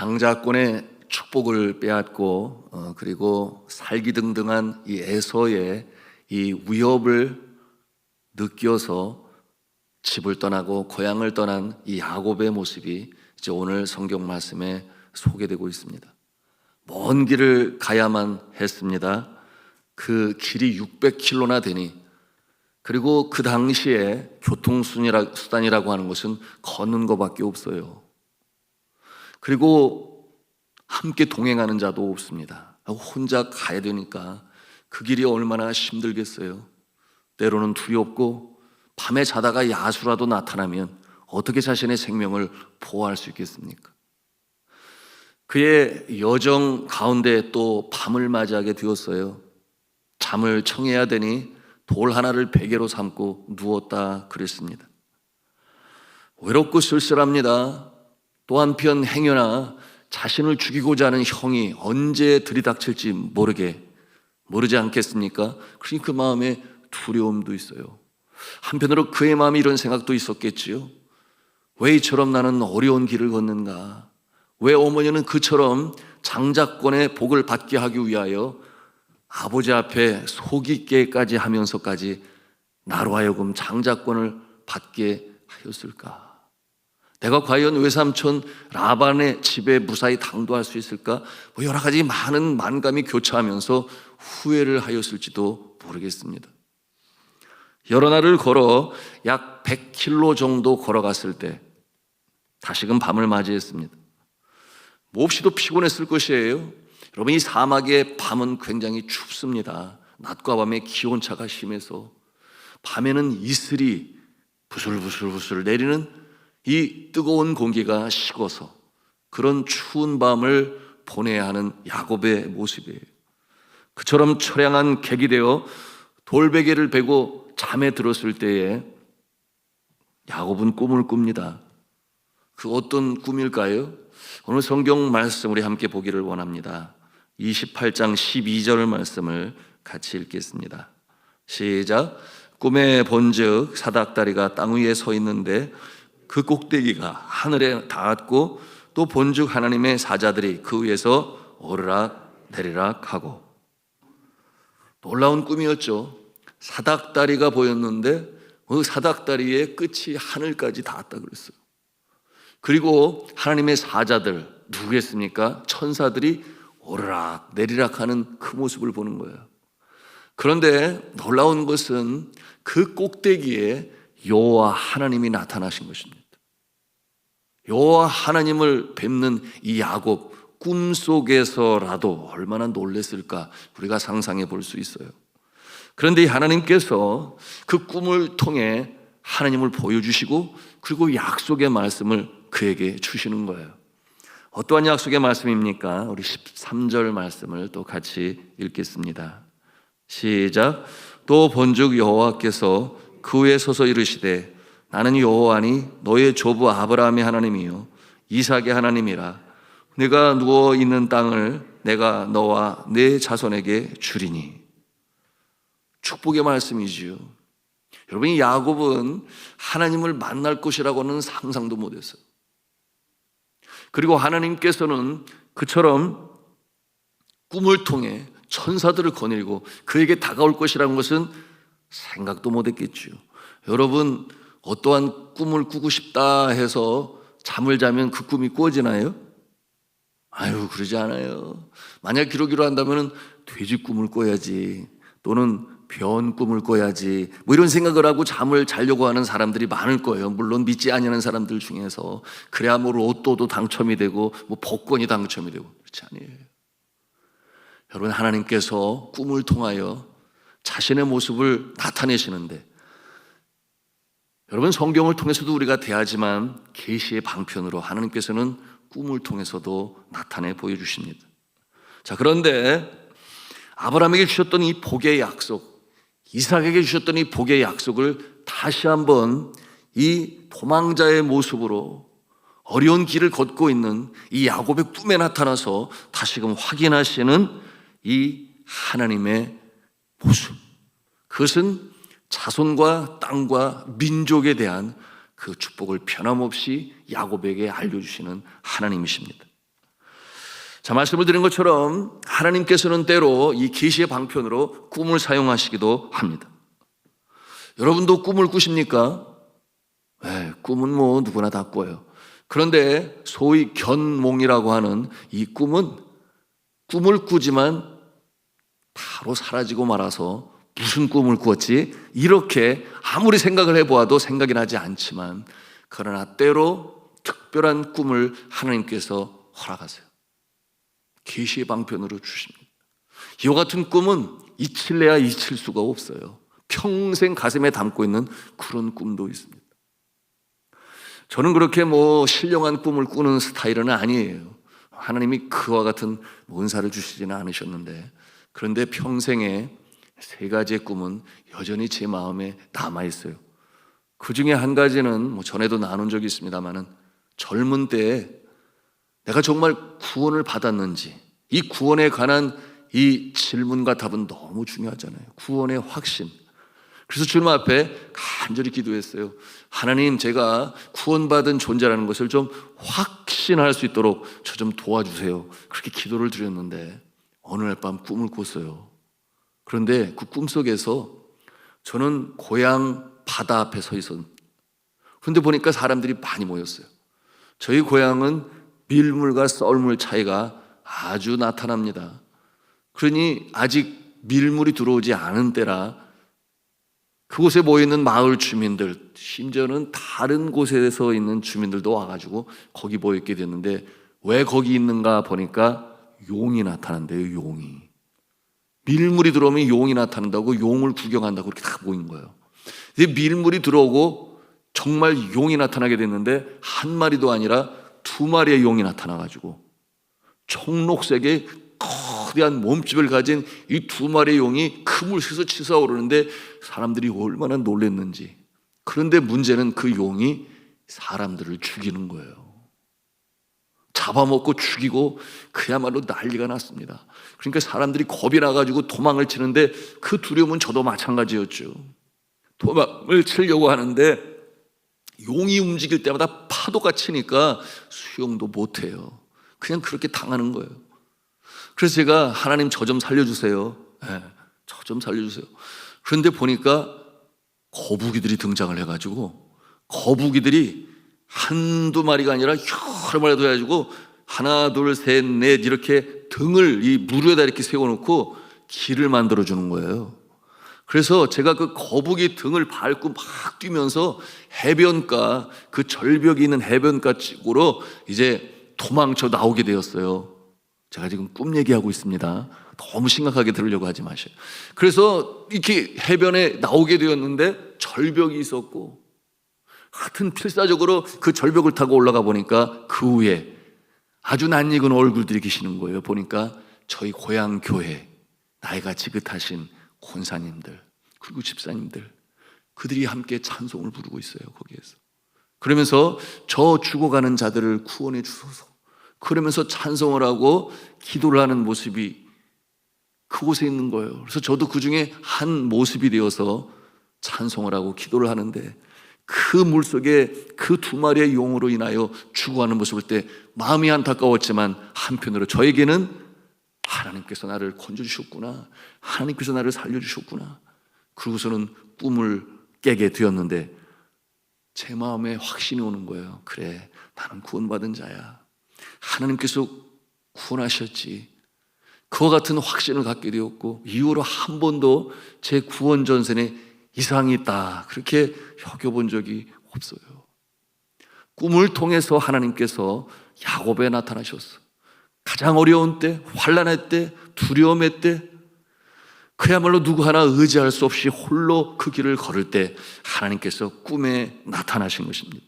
장자권의 축복을 빼앗고 그리고 살기등등한 이 에서의 이 위협을 느껴서 집을 떠나고 고향을 떠난 이 야곱의 모습이 이제 오늘 성경 말씀에 소개되고 있습니다. 먼 길을 가야만 했습니다. 그 길이 600km나 되니, 그리고 그 당시에 교통수단이라고 하는 것은 걷는 것밖에 없어요. 그리고 함께 동행하는 자도 없습니다. 혼자 가야 되니까 그 길이 얼마나 힘들겠어요. 때로는 두렵고 밤에 자다가 야수라도 나타나면 어떻게 자신의 생명을 보호할 수 있겠습니까? 그의 여정 가운데 또 밤을 맞이하게 되었어요. 잠을 청해야 되니 돌 하나를 베개로 삼고 누웠다 그랬습니다. 외롭고 쓸쓸합니다. 또 한편 행여나 자신을 죽이고자 하는 형이 언제 들이닥칠지 모르지 않겠습니까? 그러니 그 마음에 두려움도 있어요. 한편으로 그의 마음에 이런 생각도 있었겠지요. 왜 이처럼 나는 어려운 길을 걷는가? 왜 어머니는 그처럼 장자권의 복을 받게 하기 위하여 아버지 앞에 속이게까지 하면서까지 나로 하여금 장자권을 받게 하였을까? 내가 과연 외삼촌 라반의 집에 무사히 당도할 수 있을까? 여러 가지 많은 만감이 교차하면서 후회를 하였을지도 모르겠습니다. 여러 날을 걸어 약 100km 정도 걸어갔을 때 다시금 밤을 맞이했습니다. 몹시도 피곤했을 것이에요. 여러분, 이 사막의 밤은 굉장히 춥습니다. 낮과 밤의 기온차가 심해서 밤에는 이슬이 부슬부슬 내리는 이 뜨거운 공기가 식어서 그런 추운 밤을 보내야 하는 야곱의 모습이에요. 그처럼 처량한 객이 되어 돌베개를 베고 잠에 들었을 때에 야곱은 꿈을 꿉니다. 그 어떤 꿈일까요? 오늘 성경 말씀 우리 함께 보기를 원합니다. 28장 12절 말씀을 같이 읽겠습니다. 시작. 꿈에 본즉 사닥다리가 땅 위에 서 있는데 그 꼭대기가 하늘에 닿았고 또 본즉 하나님의 사자들이 그 위에서 오르락 내리락 하고. 놀라운 꿈이었죠. 사닥다리가 보였는데 그 사닥다리의 끝이 하늘까지 닿았다 그랬어요. 그리고 하나님의 사자들, 누구겠습니까? 천사들이 오르락 내리락 하는 그 모습을 보는 거예요. 그런데 놀라운 것은 그 꼭대기에 여호와 하나님이 나타나신 것입니다. 여호와 하나님을 뵙는 이 야곱, 꿈속에서라도 얼마나 놀랐을까 우리가 상상해 볼 수 있어요. 그런데 이 하나님께서 그 꿈을 통해 하나님을 보여주시고 그리고 약속의 말씀을 그에게 주시는 거예요. 어떠한 약속의 말씀입니까? 우리 13절 말씀을 또 같이 읽겠습니다. 시작. 또 본즉 여호와께서 그 위에 서서 이르시되 나는 여호와니 너의 조부 아브라함의 하나님이요 이삭의 하나님이라. 네가 누워 있는 땅을 내가 너와 네 자손에게 주리니. 축복의 말씀이지요. 여러분, 이 야곱은 하나님을 만날 것이라고는 상상도 못했어요. 그리고 하나님께서는 그처럼 꿈을 통해 천사들을 거느리고 그에게 다가올 것이라는 것은 생각도 못했겠지요. 여러분, 어떠한 꿈을 꾸고 싶다 해서 잠을 자면 그 꿈이 꾸어지나요? 그러지 않아요. 만약 기록이로 한다면 돼지 꿈을 꿔야지, 또는 변 꿈을 꿔야지, 이런 생각을 하고 잠을 자려고 하는 사람들이 많을 거예요. 물론 믿지 않는 사람들 중에서. 그래야 로또도 당첨이 되고 복권이 당첨이 되고. 그렇지 않아요. 여러분, 하나님께서 꿈을 통하여 자신의 모습을 나타내시는데, 여러분, 성경을 통해서도 우리가 대하지만 계시의 방편으로 하나님께서는 꿈을 통해서도 나타내 보여주십니다. 자, 그런데 아브라함에게 주셨던 이 복의 약속, 이삭에게 주셨던 이 복의 약속을 다시 한번 이 도망자의 모습으로 어려운 길을 걷고 있는 이 야곱의 꿈에 나타나서 다시금 확인하시는 이 하나님의 모습, 그것은 자손과 땅과 민족에 대한 그 축복을 변함없이 야곱에게 알려주시는 하나님이십니다. 자, 말씀을 드린 것처럼 하나님께서는 때로 이 계시의 방편으로 꿈을 사용하시기도 합니다. 여러분도 꿈을 꾸십니까? 네, 꿈은 뭐 누구나 다 꿔요. 그런데 소위 견몽이라고 하는 이 꿈은 꿈을 꾸지만 바로 사라지고 말아서 무슨 꿈을 꾸었지? 이렇게 아무리 생각을 해보아도 생각이 나지 않지만, 그러나 때로 특별한 꿈을 하나님께서 허락하세요. 계시의 방편으로 주십니다. 이와 같은 꿈은 잊힐래야 잊힐 수가 없어요. 평생 가슴에 담고 있는 그런 꿈도 있습니다. 저는 그렇게 신령한 꿈을 꾸는 스타일은 아니에요. 하나님이 그와 같은 은사를 주시지는 않으셨는데, 그런데 평생에 3가지의 꿈은 여전히 제 마음에 남아있어요. 그 중에 한 가지는 전에도 나눈 적이 있습니다만은, 젊은 때에 내가 정말 구원을 받았는지, 이 구원에 관한 이 질문과 답은 너무 중요하잖아요. 구원의 확신. 그래서 주님 앞에 간절히 기도했어요. 하나님, 제가 구원받은 존재라는 것을 좀 확신할 수 있도록 저 좀 도와주세요. 그렇게 기도를 드렸는데 어느 날 밤 꿈을 꿨어요. 그런데 그 꿈속에서 저는 고향 바다 앞에 서 있었는데, 그런데 보니까 사람들이 많이 모였어요. 저희 고향은 밀물과 썰물 차이가 아주 나타납니다. 그러니 아직 밀물이 들어오지 않은 때라 그곳에 모여있는 마을 주민들, 심지어는 다른 곳에서 있는 주민들도 와가지고 거기 모여있게 됐는데, 왜 거기 있는가 보니까 용이 나타난대요. 용이. 밀물이 들어오면 용이 나타난다고 용을 구경한다고 그렇게 다 모인 거예요. 근데 밀물이 들어오고 정말 용이 나타나게 됐는데, 한 마리도 아니라 2마리의 용이 나타나가지고 청록색의 거대한 몸집을 가진 이 2마리의 용이 그물 새서 치솟아오르는데 사람들이 얼마나 놀랐는지. 그런데 문제는 그 용이 사람들을 죽이는 거예요. 잡아먹고 죽이고 그야말로 난리가 났습니다. 그러니까 사람들이 겁이 나가지고 도망을 치는데, 그 두려움은 저도 마찬가지였죠. 도망을 치려고 하는데 용이 움직일 때마다 파도가 치니까 수영도 못해요. 그냥 그렇게 당하는 거예요. 그래서 제가 하나님 저 좀 살려주세요. 네, 저 좀 살려주세요. 그런데 보니까 거북이들이 등장을 해가지고, 거북이들이 한두 마리가 아니라 여러 마리도 해가지고 하나 둘 셋 넷 이렇게 등을 이 물 위에다 이렇게 세워놓고 길을 만들어주는 거예요. 그래서 제가 그 거북이 등을 밟고 막 뛰면서 해변가, 그 절벽이 있는 해변가 쪽으로 이제 도망쳐 나오게 되었어요. 제가 지금 꿈 얘기하고 있습니다. 너무 심각하게 들으려고 하지 마세요. 그래서 이렇게 해변에 나오게 되었는데 절벽이 있었고, 하여튼 필사적으로 그 절벽을 타고 올라가 보니까 그 위에 아주 낯익은 얼굴들이 계시는 거예요. 보니까 저희 고향 교회 나이가 지긋하신 권사님들, 그리고 집사님들, 그들이 함께 찬송을 부르고 있어요. 거기에서 그러면서 저 죽어가는 자들을 구원해 주소서, 그러면서 찬송을 하고 기도를 하는 모습이 그곳에 있는 거예요. 그래서 저도 그 중에 한 모습이 되어서 찬송을 하고 기도를 하는데, 그 물속에 그 2마리의 용으로 인하여 죽어가는 모습을 볼 때 마음이 안타까웠지만, 한편으로 저에게는 하나님께서 나를 건져주셨구나, 하나님께서 나를 살려주셨구나. 그러고서는 꿈을 깨게 되었는데 제 마음에 확신이 오는 거예요. 그래, 나는 구원받은 자야. 하나님께서 구원하셨지. 그와 같은 확신을 갖게 되었고, 이후로 한 번도 제 구원 전선에 이상이 있다 그렇게 여겨본 적이 없어요. 꿈을 통해서 하나님께서 야곱에 나타나셨어. 가장 어려운 때, 환난의 때, 두려움의 때, 그야말로 누구 하나 의지할 수 없이 홀로 그 길을 걸을 때 하나님께서 꿈에 나타나신 것입니다.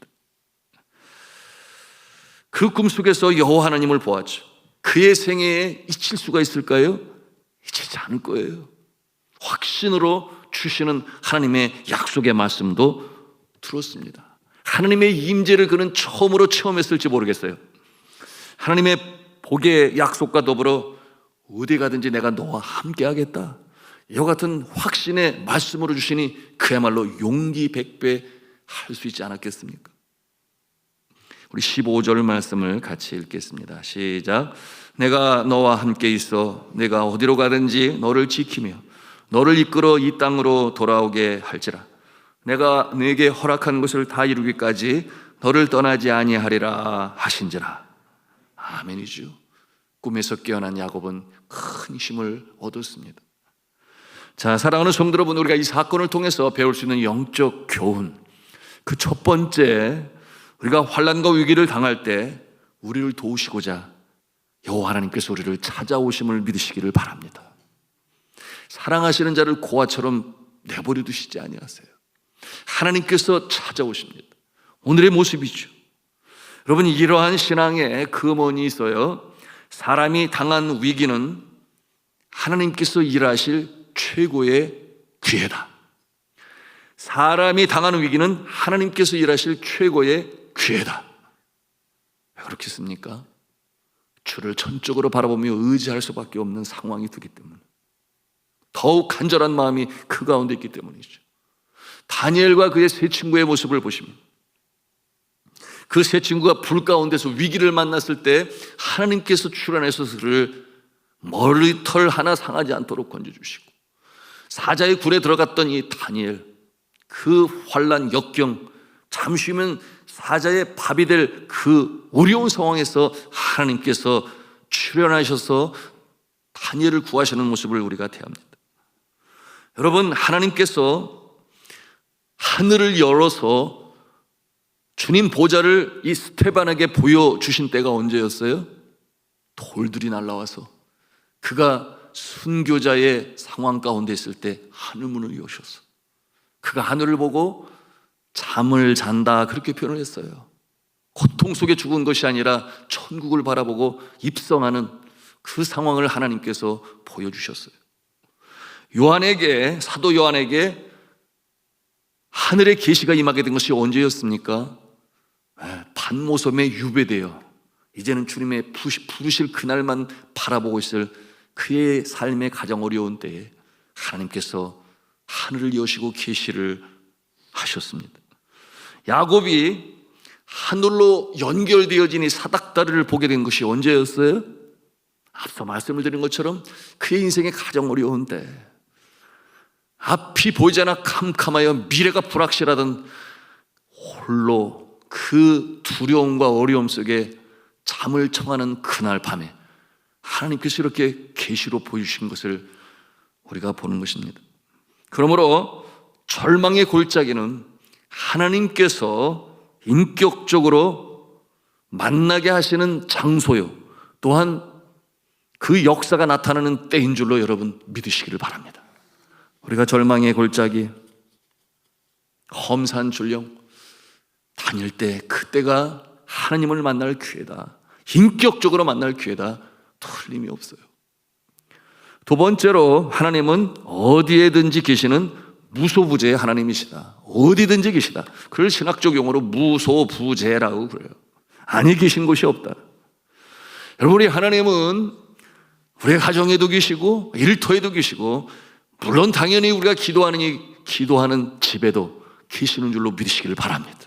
그 꿈 속에서 여호와 하나님을 보았죠. 그의 생애에 잊힐 수가 있을까요? 잊히지 않을 거예요. 확신으로 주시는 하나님의 약속의 말씀도 들었습니다. 하나님의 임재를 그는 처음으로 체험했을지 모르겠어요. 하나님의 복의 약속과 더불어 어디 가든지 내가 너와 함께 하겠다, 이와 같은 확신의 말씀으로 주시니 그야말로 용기 100배 할 수 있지 않았겠습니까? 우리 15절 말씀을 같이 읽겠습니다. 시작. 내가 너와 함께 있어 내가 어디로 가든지 너를 지키며 너를 이끌어 이 땅으로 돌아오게 할지라. 내가 네게 허락한 것을 다 이루기까지 너를 떠나지 아니하리라 하신지라. 아멘이죠. 꿈에서 깨어난 야곱은 큰 힘을 얻었습니다. 자, 사랑하는 성도 여러분, 우리가 이 사건을 통해서 배울 수 있는 영적 교훈, 그 첫 번째, 우리가 환난과 위기를 당할 때 우리를 도우시고자 여호와 하나님께서 우리를 찾아오심을 믿으시기를 바랍니다. 사랑하시는 자를 고아처럼 내버려 두시지 아니하세요. 하나님께서 찾아오십니다. 오늘의 모습이죠. 여러분, 이러한 신앙에 근원이 있어요. 사람이 당한 위기는 하나님께서 일하실 최고의 기회다. 사람이 당하는 위기는 하나님께서 일하실 최고의 기회다. 왜 그렇겠습니까? 주를 전적으로 바라보며 의지할 수밖에 없는 상황이 되기 때문에, 더욱 간절한 마음이 그 가운데 있기 때문이죠. 다니엘과 그의 세 친구의 모습을 보시면, 그 세 친구가 불 가운데서 위기를 만났을 때 하나님께서 출현해서 그를 머리털 하나 상하지 않도록 건져주시고, 사자의 굴에 들어갔던 이 다니엘, 그 환난 역경, 잠시면 사자의 밥이 될 그 어려운 상황에서 하나님께서 출현하셔서 다니엘을 구하시는 모습을 우리가 대합니다. 여러분, 하나님께서 하늘을 열어서 주님 보좌를 이 스데반에게 보여주신 때가 언제였어요? 돌들이 날라와서 그가 순교자의 상황 가운데 있을 때 하늘문을 여셨어. 그가 하늘을 보고 잠을 잔다, 그렇게 표현을 했어요. 고통 속에 죽은 것이 아니라 천국을 바라보고 입성하는 그 상황을 하나님께서 보여주셨어요. 요한에게, 사도 요한에게 하늘의 계시가 임하게 된 것이 언제였습니까? 반모섬에 유배되어 이제는 주님의 부르실 그날만 바라보고 있을 그의 삶의 가장 어려운 때에 하나님께서 하늘을 여시고 계시를 하셨습니다. 야곱이 하늘로 연결되어진 이 사닥다리를 보게 된 것이 언제였어요? 앞서 말씀을 드린 것처럼 그의 인생의 가장 어려운 때, 앞이 보이지 않아 캄캄하여 미래가 불확실하던 홀로 그 두려움과 어려움 속에 잠을 청하는 그날 밤에 하나님께서 이렇게 계시로 보여주신 것을 우리가 보는 것입니다. 그러므로 절망의 골짜기는 하나님께서 인격적으로 만나게 하시는 장소요, 또한 그 역사가 나타나는 때인 줄로 여러분 믿으시기를 바랍니다. 우리가 절망의 골짜기, 험산 출령 다닐 때 그때가 하나님을 만날 기회다, 인격적으로 만날 기회다, 틀림이 없어요. 두 번째로, 하나님은 어디에든지 계시는 무소부재의 하나님이시다. 어디든지 계시다. 그걸 신학적 용어로 무소부재라고 그래요. 아니 계신 곳이 없다. 여러분, 우리 하나님은 우리의 가정에도 계시고 일터에도 계시고, 물론 당연히 우리가 기도하는 집에도 계시는 줄로 믿으시기를 바랍니다.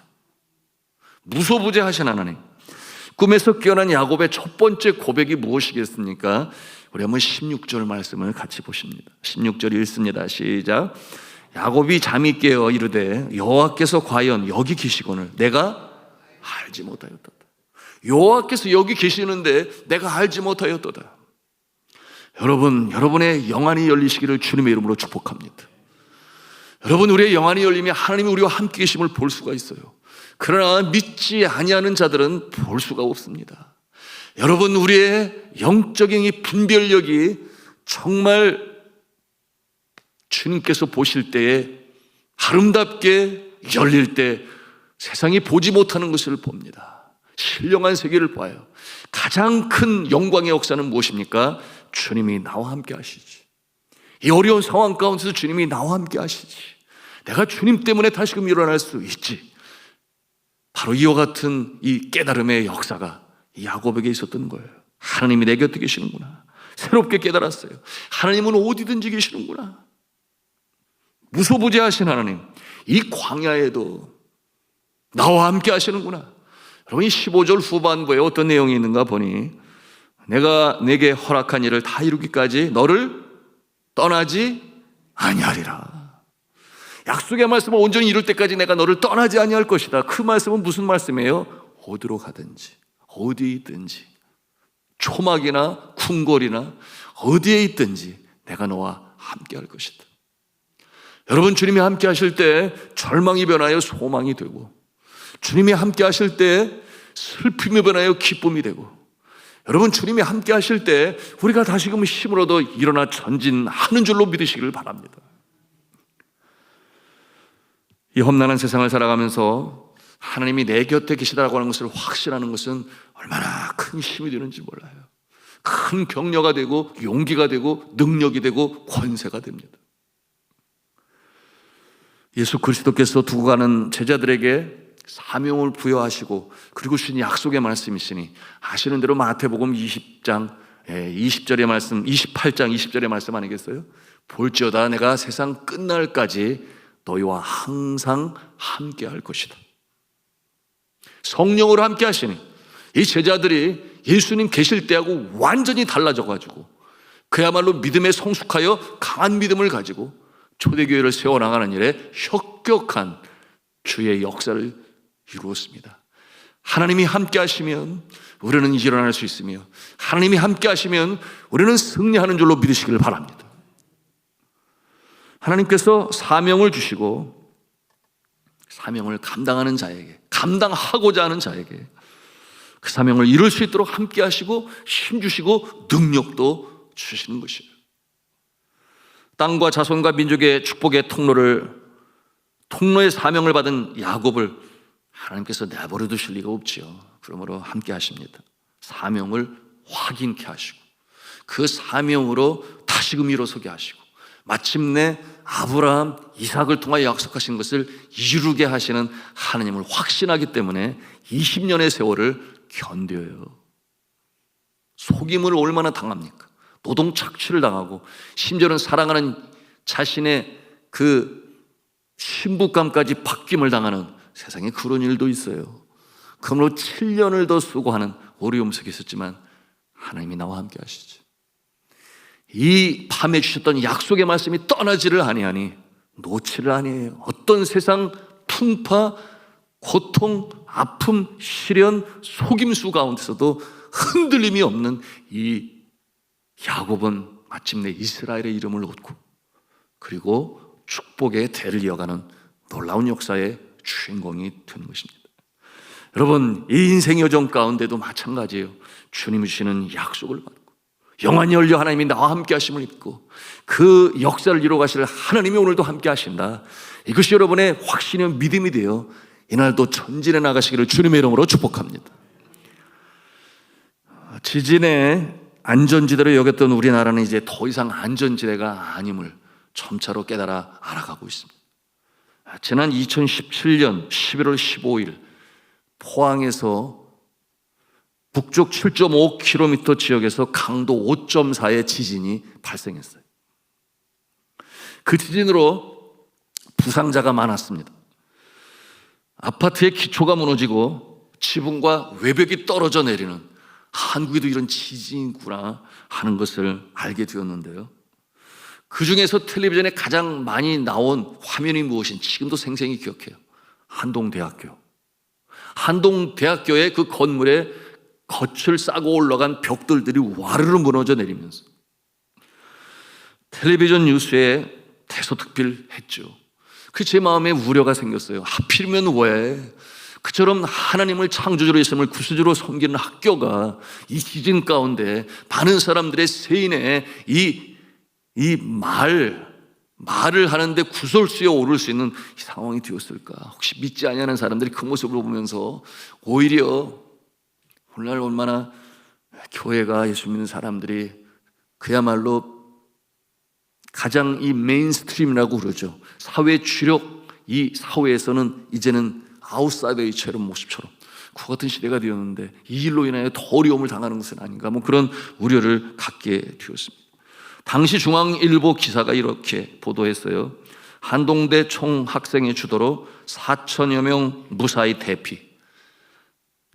무소부재하신 하나님. 꿈에서 깨어난 야곱의 첫 번째 고백이 무엇이겠습니까? 우리 한번 16절 말씀을 같이 보십니다. 16절 읽습니다. 시작. 야곱이 잠이 깨어 이르되 여호와께서 과연 여기 계시거늘 내가 알지 못하였도다. 여호와께서 여기 계시는데 내가 알지 못하였도다. 여러분, 여러분의 영안이 열리시기를 주님의 이름으로 축복합니다. 여러분, 우리의 영안이 열리면 하나님이 우리와 함께 계심을 볼 수가 있어요. 그러나 믿지 아니하는 자들은 볼 수가 없습니다. 여러분, 우리의 영적인 이 분별력이 정말 주님께서 보실 때에 아름답게 열릴 때 세상이 보지 못하는 것을 봅니다. 신령한 세계를 봐요. 가장 큰 영광의 역사는 무엇입니까? 주님이 나와 함께 하시지. 이 어려운 상황 가운데서 주님이 나와 함께 하시지. 내가 주님 때문에 다시금 일어날 수 있지. 바로 이와 같은 이 깨달음의 역사가 야곱에게 있었던 거예요. 하나님이 내 곁에 계시는구나. 새롭게 깨달았어요. 하나님은 어디든지 계시는구나. 무소부재하신 하나님, 이 광야에도 나와 함께 하시는구나. 여러분, 이 15절 후반부에 어떤 내용이 있는가 보니, 내가 내게 허락한 일을 다 이루기까지 너를 떠나지 아니하리라. 약속의 말씀을 온전히 이룰 때까지 내가 너를 떠나지 아니할 것이다. 그 말씀은 무슨 말씀이에요? 어디로 가든지, 어디에 있든지, 초막이나 궁궐이나 어디에 있든지 내가 너와 함께 할 것이다. 여러분, 주님이 함께 하실 때 절망이 변하여 소망이 되고, 주님이 함께 하실 때 슬픔이 변하여 기쁨이 되고, 여러분, 주님이 함께 하실 때 우리가 다시금 힘을 얻어 일어나 전진하는 줄로 믿으시기를 바랍니다. 이 험난한 세상을 살아가면서 하나님이 내 곁에 계시다라고 하는 것을 확신하는 것은 얼마나 큰 힘이 되는지 몰라요. 큰 격려가 되고 용기가 되고 능력이 되고 권세가 됩니다. 예수 그리스도께서 두고 가는 제자들에게 사명을 부여하시고, 그리고 주신 약속의 말씀이시니 아시는 대로 마태복음 20장 20절의 말씀, 28장 20절의 말씀 아니겠어요? 볼지어다 내가 세상 끝날까지 너희와 항상 함께 할 것이다. 성령으로 함께 하시니 이 제자들이 예수님 계실 때하고 완전히 달라져가지고 그야말로 믿음에 성숙하여 강한 믿음을 가지고 초대교회를 세워나가는 일에 혁격한 주의 역사를 이루었습니다. 하나님이 함께 하시면 우리는 일어날 수 있으며, 하나님이 함께 하시면 우리는 승리하는 줄로 믿으시기를 바랍니다. 하나님께서 사명을 주시고, 사명을 감당하는 자에게, 감당하고자 하는 자에게 그 사명을 이룰 수 있도록 함께 하시고 힘 주시고 능력도 주시는 것이에요. 땅과 자손과 민족의 축복의 통로의 사명을 받은 야곱을 하나님께서 내버려 두실 리가 없지요. 그러므로 함께 하십니다. 사명을 확인케 하시고 그 사명으로 다시금 일어서게 하시고 마침내 아브라함, 이삭을 통하여 약속하신 것을 이루게 하시는 하나님을 확신하기 때문에 20년의 세월을 견뎌요. 속임을 얼마나 당합니까? 노동 착취를 당하고 심지어는 사랑하는 자신의 그 신부감까지 바뀜을 당하는, 세상에 그런 일도 있어요. 그러므로 7년을 더 수고하는 어려움 속에 있었지만 하나님이 나와 함께 하시죠. 이 밤에 주셨던 약속의 말씀이 떠나지를 아니하니 놓지를 아니해요. 어떤 세상 풍파, 고통, 아픔, 시련, 속임수 가운데서도 흔들림이 없는 이 야곱은 마침내 이스라엘의 이름을 얻고 그리고 축복의 대를 이어가는 놀라운 역사의 주인공이 되는 것입니다. 여러분, 이 인생 여정 가운데도 마찬가지예요. 주님 주시는 약속을 받고 영안이 열려 하나님이 나와 함께 하심을 믿고 그 역사를 이루어 가실 하나님이 오늘도 함께 하신다. 이것이 여러분의 확신의 믿음이 되어 이날도 전진해 나가시기를 주님의 이름으로 축복합니다. 지진의 안전지대로 여겼던 우리나라는 이제 더 이상 안전지대가 아님을 점차로 깨달아 알아가고 있습니다. 지난 2017년 11월 15일 포항에서 북쪽 7.5km 지역에서 강도 5.4의 지진이 발생했어요. 그 지진으로 부상자가 많았습니다. 아파트의 기초가 무너지고 지붕과 외벽이 떨어져 내리는, 한국에도 이런 지진이구나 하는 것을 알게 되었는데요. 그 중에서 텔레비전에 가장 많이 나온 화면이 무엇인지 지금도 생생히 기억해요. 한동대학교의 그 건물에 겉을 싸고 올라간 벽돌들이 와르르 무너져 내리면서 텔레비전 뉴스에 대서특필했죠. 그 제 마음에 우려가 생겼어요. 하필이면 왜 그처럼 하나님을 창조주로 있음을 구수주로 섬기는 학교가 이 지진 가운데 많은 사람들의 세인의 말을 하는데 구설수에 오를 수 있는 이 상황이 되었을까? 혹시 믿지 아니하는 사람들이 그 모습을 보면서 오히려 오늘날 얼마나 교회가 예수 믿는 사람들이 그야말로 가장 이 메인스트림이라고 그러죠. 사회 주력, 이 사회에서는 이제는 아웃사이더처럼 모습처럼 그 같은 시대가 되었는데 이 일로 인하여 더 어려움을 당하는 것은 아닌가, 그런 우려를 갖게 되었습니다. 당시 중앙일보 기사가 이렇게 보도했어요. 한동대 총학생회 주도로 4천여 명 무사히 대피,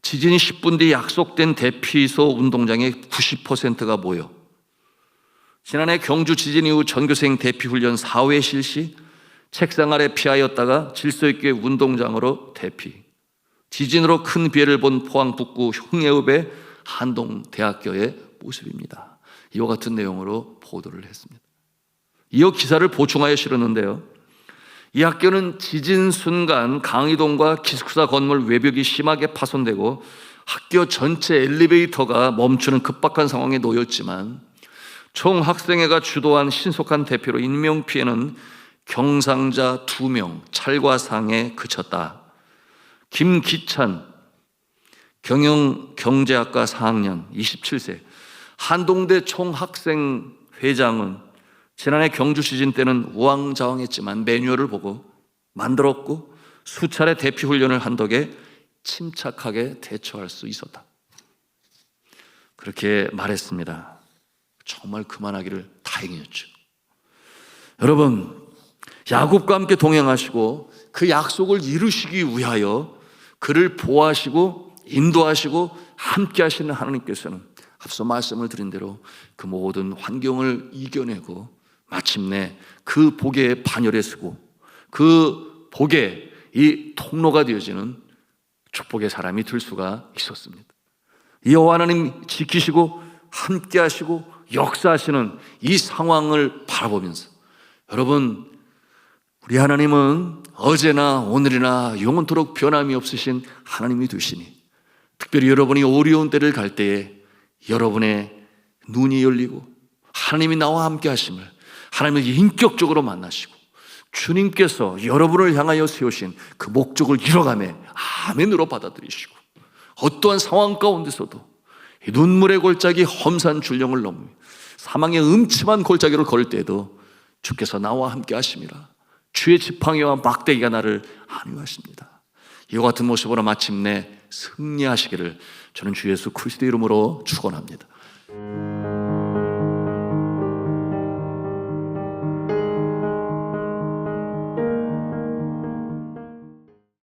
지진 10분 뒤 약속된 대피소 운동장에 90%가 모여 지난해 경주 지진 이후 전교생 대피훈련 4회 실시, 책상 아래 피하였다가 질서 있게 운동장으로 대피. 지진으로 큰 피해를 본 포항 북구 흉내읍의 한동대학교의 모습입니다. 이와 같은 내용으로 보도를 했습니다. 이어 기사를 보충하여 실었는데요, 이 학교는 지진 순간 강의동과 기숙사 건물 외벽이 심하게 파손되고 학교 전체 엘리베이터가 멈추는 급박한 상황에 놓였지만 총학생회가 주도한 신속한 대피로 인명피해는 경상자 2명, 찰과상에 그쳤다. 김기찬 경영경제학과 4학년 27세 한동대 총학생회장은 지난해 경주 지진 때는 우왕좌왕했지만 매뉴얼을 보고 만들었고 수차례 대피 훈련을 한 덕에 침착하게 대처할 수 있었다. 그렇게 말했습니다. 정말 그만하기를 다행이었죠. 여러분, 야곱과 함께 동행하시고 그 약속을 이루시기 위하여 그를 보호하시고 인도하시고 함께 하시는 하나님께서는 앞서 말씀을 드린 대로 그 모든 환경을 이겨내고 마침내 그 복의 반열에 서고 그 복의 이 통로가 되어지는 축복의 사람이 될 수가 있었습니다. 여호와 하나님 지키시고 함께 하시고 역사하시는 이 상황을 바라보면서 여러분, 우리 하나님은 어제나 오늘이나 영원토록 변함이 없으신 하나님이 되시니 특별히 여러분이 어려운 때를 갈 때에 여러분의 눈이 열리고 하나님이 나와 함께 하심을 하나님을 인격적으로 만나시고 주님께서 여러분을 향하여 세우신 그 목적을 이뤄가며 아멘으로 받아들이시고 어떠한 상황 가운데서도 눈물의 골짜기 험산 줄령을 넘으며 사망의 음침한 골짜기를 걸을 때에도 주께서 나와 함께 하심이라. 주의 지팡이와 막대기가 나를 안위하십니다. 이와 같은 모습으로 마침내 승리하시기를 저는 주 예수 그리스도의 이름으로 축원합니다.